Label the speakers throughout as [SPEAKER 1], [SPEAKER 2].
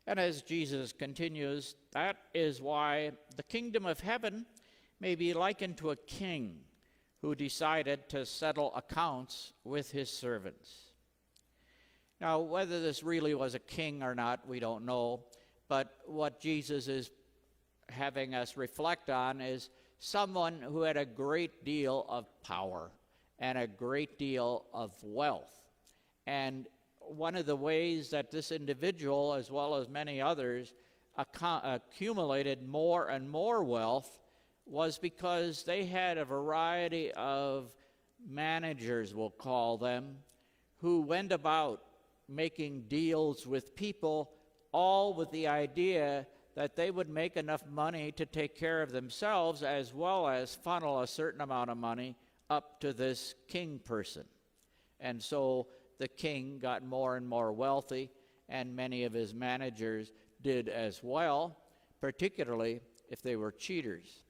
[SPEAKER 1] And as Jesus continues, that is why the kingdom of heaven may be likened to a king who decided to settle accounts with his servants. Now, whether this really was a king or not, we don't know, but what Jesus is having us reflect on is someone who had a great deal of power and a great deal of wealth. And one of the ways that this individual, as well as many others, accumulated more and more wealth was because they had a variety of managers, we'll call them, who went about making deals with people, all with the idea that they would make enough money to take care of themselves as well as funnel a certain amount of money up to this king person. And so the king got more and more wealthy, and many of his managers did as well, particularly if they were cheaters.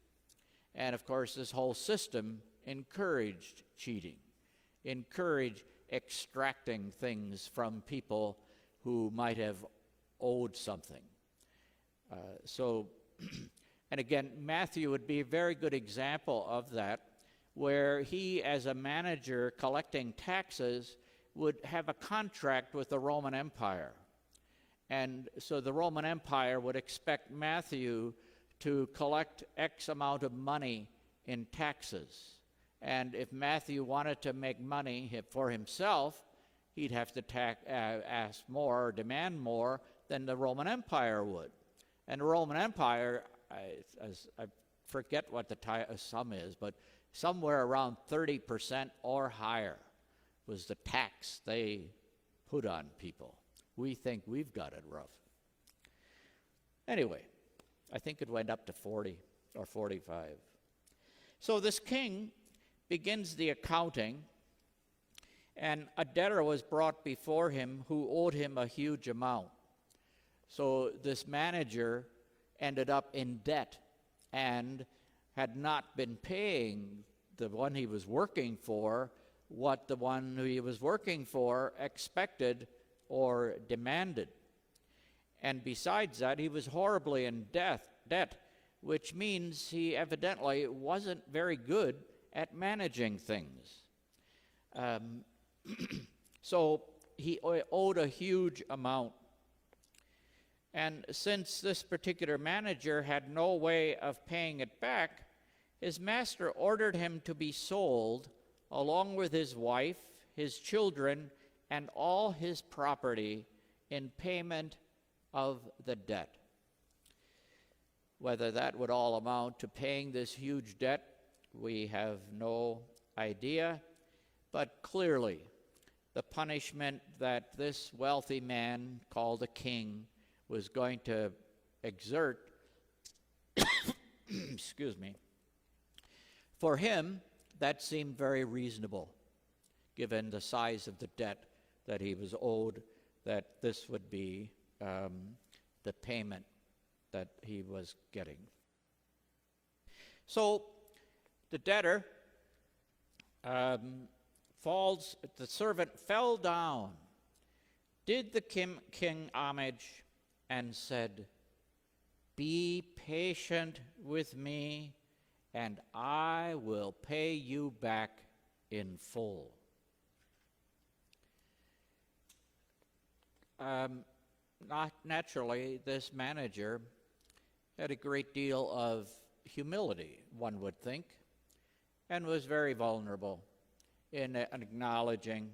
[SPEAKER 1] And of course, this whole system encouraged cheating, encouraged extracting things from people who might have owed something. And again, Matthew would be a very good example of that, where he, as a manager collecting taxes, would have a contract with the Roman Empire. And so the Roman Empire would expect Matthew to collect X amount of money in taxes. And if Matthew wanted to make money for himself, he'd have to ask more or demand more than the Roman Empire would. And the Roman Empire, I forget what the sum is, but somewhere around 30% or higher was the tax they put on people. We think we've got it rough. Anyway, I think it went up to 40 or 45. So this king begins the accounting, and a debtor was brought before him who owed him a huge amount. So this manager ended up in debt and had not been paying the one he was working for what the one who he was working for expected or demanded. And besides that, he was horribly in debt, which means he evidently wasn't very good at managing things. So he owed a huge amount. And since this particular manager had no way of paying it back, his master ordered him to be sold along with his wife, his children, and all his property in payment of the debt. Whether that would all amount to paying this huge debt, we have no idea, but clearly the punishment that this wealthy man called a king was going to exert, excuse me, for him, that seemed very reasonable, given the size of the debt that he was owed, that this would be the payment that he was getting. So the debtor the servant fell down, did the king homage, and said, "Be patient with me, and I will pay you back in full." Not naturally, this manager had a great deal of humility, one would think, and was very vulnerable in acknowledging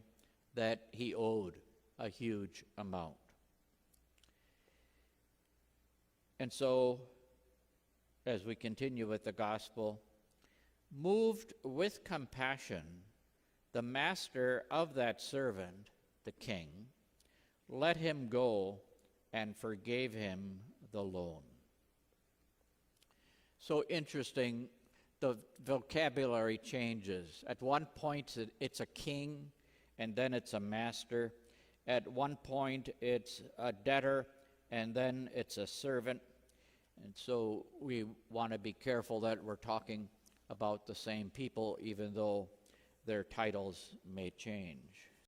[SPEAKER 1] that he owed a huge amount. And so, as we continue with the gospel, moved with compassion, the master of that servant, the king, let him go and forgave him the loan. So interesting, the vocabulary changes. At one point, it's a king, and then it's a master. At one point, it's a debtor, and then it's a servant. And so we want to be careful that we're talking about the same people, even though their titles may change.